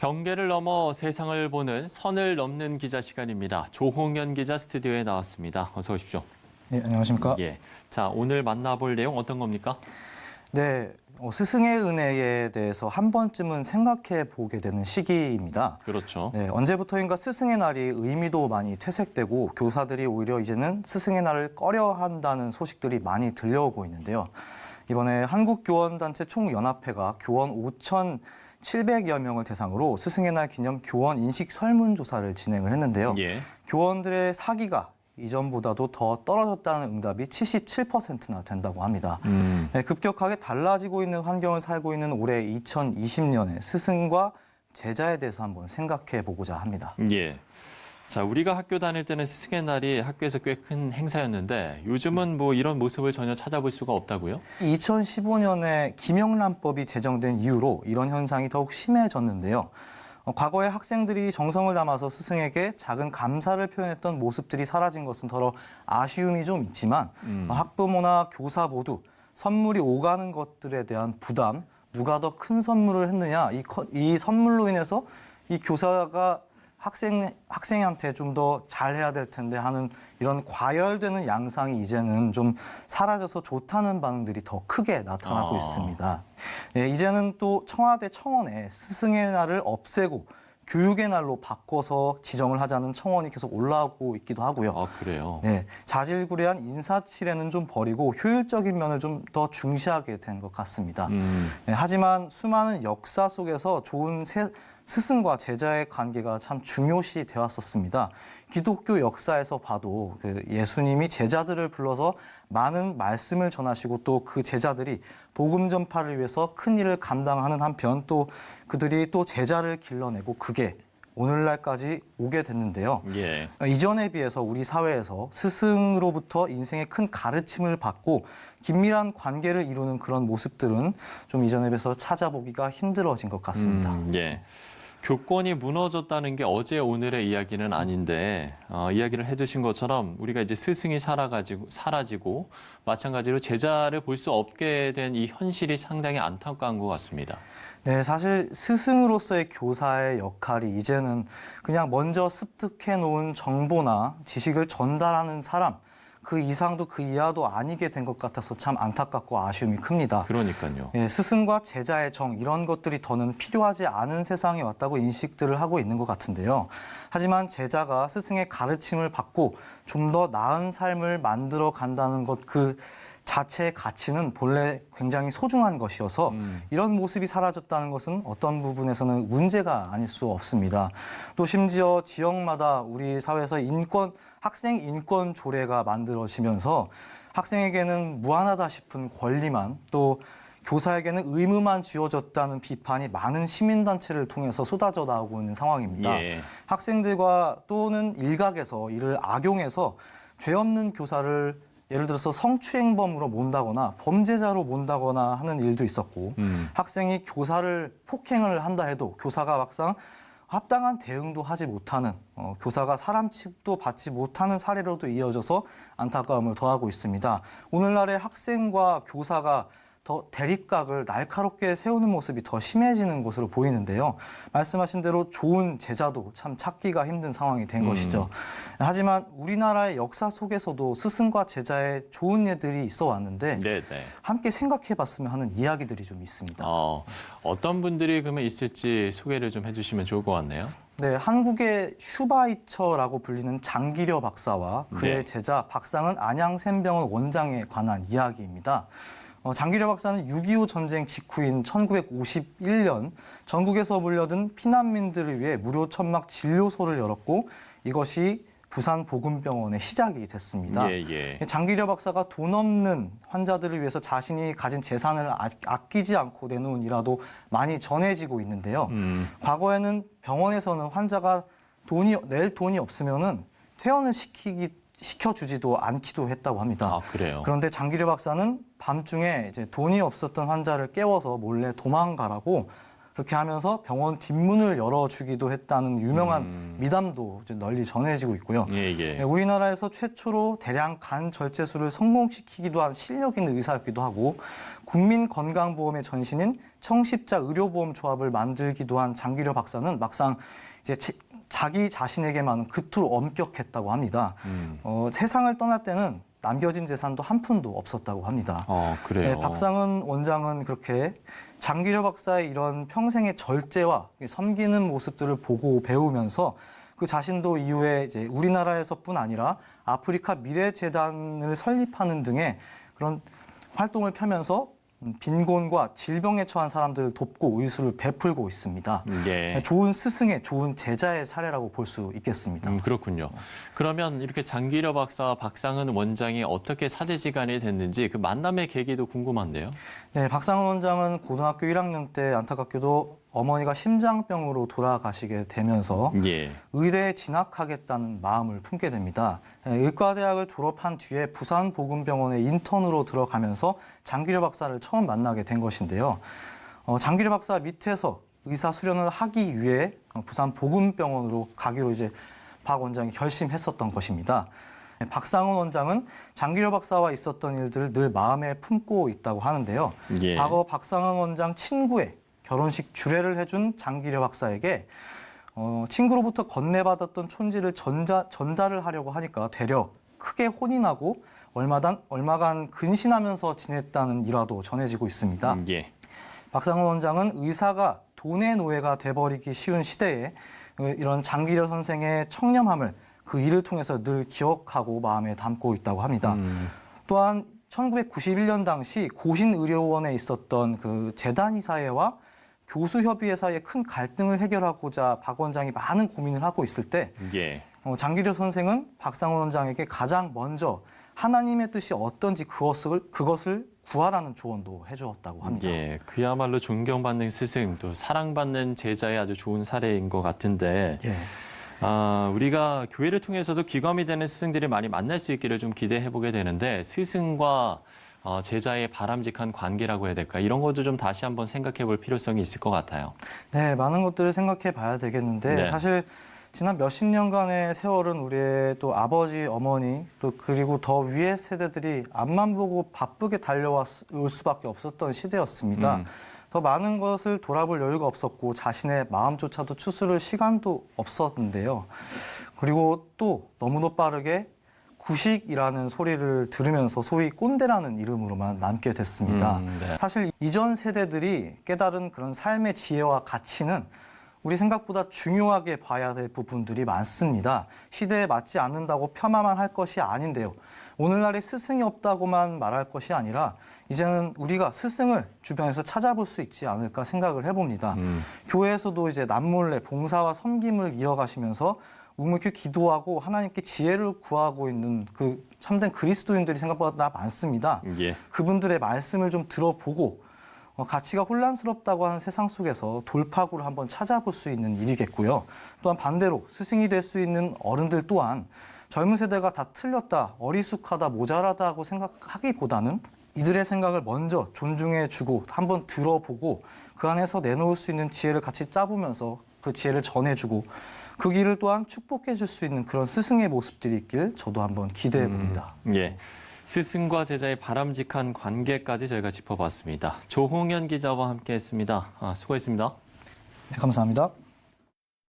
경계를 넘어 세상을 보는 선을 넘는 기자 시간입니다. 조홍현 기자 스튜디오에 나왔습니다. 어서 오십시오. 네, 안녕하십니까? 예. 자, 오늘 만나볼 내용 어떤 겁니까? 네, 스승의 은혜에 대해서 한 번쯤은 생각해 보게 되는 시기입니다. 그렇죠. 네, 언제부터인가 스승의 날이 의미도 많이 퇴색되고 교사들이 오히려 이제는 스승의 날을 꺼려한다는 소식들이 많이 들려오고 있는데요. 이번에 한국교원단체 총연합회가 교원 5,700여 명을 대상으로 스승의 날 기념 교원 인식 설문조사를 진행을 했는데요. 예. 교원들의 사기가 이전보다도 더 떨어졌다는 응답이 77%나 된다고 합니다. 네, 급격하게 달라지고 있는 환경을 살고 있는 올해 2020년에 스승과 제자에 대해서 한번 생각해 보고자 합니다. 예. 자, 우리가 학교 다닐 때는 스승의 날이 학교에서 꽤 큰 행사였는데 요즘은 뭐 이런 모습을 전혀 찾아볼 수가 없다고요? 2015년에 김영란법이 제정된 이후로 이런 현상이 더욱 심해졌는데요. 과거에 학생들이 정성을 담아서 스승에게 작은 감사를 표현했던 모습들이 사라진 것은 더러 아쉬움이 좀 있지만 학부모나 교사 모두 선물이 오가는 것들에 대한 부담, 누가 더 큰 선물을 했느냐, 이 선물로 인해서 이 교사가 학생한테 좀 더 잘해야 될 텐데 하는 이런 과열되는 양상이 이제는 좀 사라져서 좋다는 반응들이 더 크게 나타나고 있습니다. 예, 이제는 또 청와대 청원에 스승의 날을 없애고 교육의 날로 바꿔서 지정을 하자는 청원이 계속 올라오고 있기도 하고요. 아, 그래요? 네, 자질구레한 인사치레는 좀 버리고 효율적인 면을 좀 더 중시하게 된 것 같습니다. 네, 하지만 수많은 역사 속에서 좋은 스승과 제자의 관계가 참 중요시 되었었습니다. 기독교 역사에서 봐도 예수님이 제자들을 불러서 많은 말씀을 전하시고 또 그 제자들이 복음 전파를 위해서 큰 일을 감당하는 한편 또 그들이 또 제자를 길러내고 그게 오늘날까지 오게 됐는데요. 예. 이전에 비해서 우리 사회에서 스승으로부터 인생의 큰 가르침을 받고 긴밀한 관계를 이루는 그런 모습들은 좀 이전에 비해서 찾아보기가 힘들어진 것 같습니다. 예. 교권이 무너졌다는 게 어제 오늘의 이야기는 아닌데 이야기를 해주신 것처럼 우리가 이제 스승이 사라지고 마찬가지로 제자를 볼 수 없게 된 이 현실이 상당히 안타까운 것 같습니다. 네, 사실 스승으로서의 교사의 역할이 이제는 그냥 먼저 습득해 놓은 정보나 지식을 전달하는 사람, 그 이상도 그 이하도 아니게 된 것 같아서 참 안타깝고 아쉬움이 큽니다. 그러니까요. 예, 스승과 제자의 정 이런 것들이 더는 필요하지 않은 세상에 왔다고 인식들을 하고 있는 것 같은데요. 하지만 제자가 스승의 가르침을 받고 좀 더 나은 삶을 만들어 간다는 것 그 자체의 가치는 본래 굉장히 소중한 것이어서 이런 모습이 사라졌다는 것은 어떤 부분에서는 문제가 아닐 수 없습니다. 또 심지어 지역마다 우리 사회에서 학생 인권 조례가 만들어지면서 학생에게는 무한하다 싶은 권리만 또 교사에게는 의무만 쥐어졌다는 비판이 많은 시민단체를 통해서 쏟아져 나오고 있는 상황입니다. 예. 학생들과 또는 일각에서 이를 악용해서 죄 없는 교사를 예를 들어서 성추행범으로 몬다거나 범죄자로 몬다거나 하는 일도 있었고 학생이 교사를 폭행을 한다 해도 교사가 막상 합당한 대응도 하지 못하는 교사가 사람 취급도 받지 못하는 사례로도 이어져서 안타까움을 더하고 있습니다. 오늘날의 학생과 교사가 더 대립각을 날카롭게 세우는 모습이 더 심해지는 것으로 보이는데요. 말씀하신 대로 좋은 제자도 참 찾기가 힘든 상황이 된 것이죠. 하지만 우리나라의 역사 속에서도 스승과 제자의 좋은 예들이 있어 왔는데 네네. 함께 생각해 봤으면 하는 이야기들이 좀 있습니다. 어떤 분들이 그러면 있을지 소개를 좀 해주시면 좋을 것 같네요. 네, 한국의 슈바이처라고 불리는 장기려 박사와 그의 네. 제자 박상은 안양샘병원 원장에 관한 이야기입니다. 장기려 박사는 6.25 전쟁 직후인 1951년 전국에서 몰려든 피난민들을 위해 무료 천막 진료소를 열었고 이것이 부산보건병원의 시작이 됐습니다. 예. 장기려 박사가 돈 없는 환자들을 위해서 자신이 가진 재산을 아끼지 않고 내놓은 일화도 많이 전해지고 있는데요. 과거에는 병원에서는 환자가 낼 돈이 없으면은 퇴원을 시켜주지도 않기도 했다고 합니다. 아, 그래요? 그런데 장기려 박사는 밤중에 이제 돈이 없었던 환자를 깨워서 몰래 도망가라고 그렇게 하면서 병원 뒷문을 열어주기도 했다는 유명한 미담도 이제 널리 전해지고 있고요. 예, 예. 우리나라에서 최초로 대량 간 절제술을 성공시키기도 한 실력 있는 의사였기도 하고 국민건강보험의 전신인 청십자의료보험조합을 만들기도 한 장기려 박사는 막상 이제 자기 자신에게만 그토록 엄격했다고 합니다. 세상을 떠날 때는 남겨진 재산도 한 푼도 없었다고 합니다. 그래요. 박상은 원장은 그렇게 장기려 박사의 이런 평생의 절제와 섬기는 모습들을 보고 배우면서 그 자신도 이후에 이제 우리나라에서뿐 아니라 아프리카 미래재단을 설립하는 등의 그런 활동을 펴면서 빈곤과 질병에 처한 사람들을 돕고 의술을 베풀고 있습니다. 예. 좋은 스승의 좋은 제자의 사례라고 볼 수 있겠습니다. 그렇군요. 그러면 이렇게 장기려 박사와 박상은 원장이 어떻게 사제지간이 됐는지 그 만남의 계기도 궁금한데요. 네, 박상은 원장은 고등학교 1학년 때 안타깝게도 어머니가 심장병으로 돌아가시게 되면서 예. 의대에 진학하겠다는 마음을 품게 됩니다. 의과대학을 졸업한 뒤에 부산보건병원에 인턴으로 들어가면서 장기려 박사를 처음 만나게 된 것인데요. 장기려 박사 밑에서 의사 수련을 하기 위해 부산보건병원으로 가기로 이제 박 원장이 결심했었던 것입니다. 박상은 원장은 장기려 박사와 있었던 일들을 늘 마음에 품고 있다고 하는데요. 예. 과거 박상은 원장 친구의 결혼식 주례를 해준 장기려 박사에게 친구로부터 건네받았던 촌지를 전달을 하려고 하니까 되려 크게 혼이 나고 얼마간 근신하면서 지냈다는 일화도 전해지고 있습니다. 예. 박상은 원장은 의사가 돈의 노예가 돼버리기 쉬운 시대에 이런 장기려 선생의 청렴함을 그 일을 통해서 늘 기억하고 마음에 담고 있다고 합니다. 또한 1991년 당시 고신의료원에 있었던 그 재단이사회와 교수협의회 사이의 큰 갈등을 해결하고자 박 원장이 많은 고민을 하고 있을 때 예. 장기려 선생은 박상은 원장에게 가장 먼저 하나님의 뜻이 어떤지 그것을 구하라는 조언도 해주었다고 합니다. 예. 그야말로 존경받는 스승, 또 사랑받는 제자의 아주 좋은 사례인 것 같은데 예. 우리가 교회를 통해서도 귀감이 되는 스승들이 많이 만날 수 있기를 좀 기대해 보게 되는데 스승과 제자의 바람직한 관계라고 해야 될까? 이런 것도 좀 다시 한번 생각해 볼 필요성이 있을 것 같아요. 네, 많은 것들을 생각해 봐야 되겠는데 네. 사실 지난 몇십 년간의 세월은 우리의 또 아버지, 어머니 또 그리고 더 위의 세대들이 앞만 보고 바쁘게 달려올 수밖에 없었던 시대였습니다. 더 많은 것을 돌아볼 여유가 없었고 자신의 마음조차도 추스를 시간도 없었는데요. 그리고 또 너무도 빠르게 구식이라는 소리를 들으면서 소위 꼰대라는 이름으로만 남게 됐습니다. 네. 사실 이전 세대들이 깨달은 그런 삶의 지혜와 가치는 우리 생각보다 중요하게 봐야 될 부분들이 많습니다. 시대에 맞지 않는다고 폄하만 할 것이 아닌데요. 오늘날에 스승이 없다고만 말할 것이 아니라 이제는 우리가 스승을 주변에서 찾아볼 수 있지 않을까 생각을 해봅니다. 교회에서도 이제 남몰래 봉사와 섬김을 이어가시면서 묵묵히 기도하고 하나님께 지혜를 구하고 있는 그 참된 그리스도인들이 생각보다 많습니다. 예. 그분들의 말씀을 좀 들어보고 가치가 혼란스럽다고 하는 세상 속에서 돌파구를 한번 찾아볼 수 있는 일이겠고요. 또한 반대로 스승이 될 수 있는 어른들 또한 젊은 세대가 다 틀렸다, 어리숙하다, 모자라다고 생각하기보다는 이들의 생각을 먼저 존중해주고 한번 들어보고 그 안에서 내놓을 수 있는 지혜를 같이 짜보면서 그 지혜를 전해주고 그 길을 또한 축복해 줄 수 있는 그런 스승의 모습들이 있길 저도 한번 기대해 봅니다. 예. 스승과 제자의 바람직한 관계까지 저희가 짚어봤습니다. 조홍현 기자와 함께했습니다. 수고했습니다. 네, 감사합니다.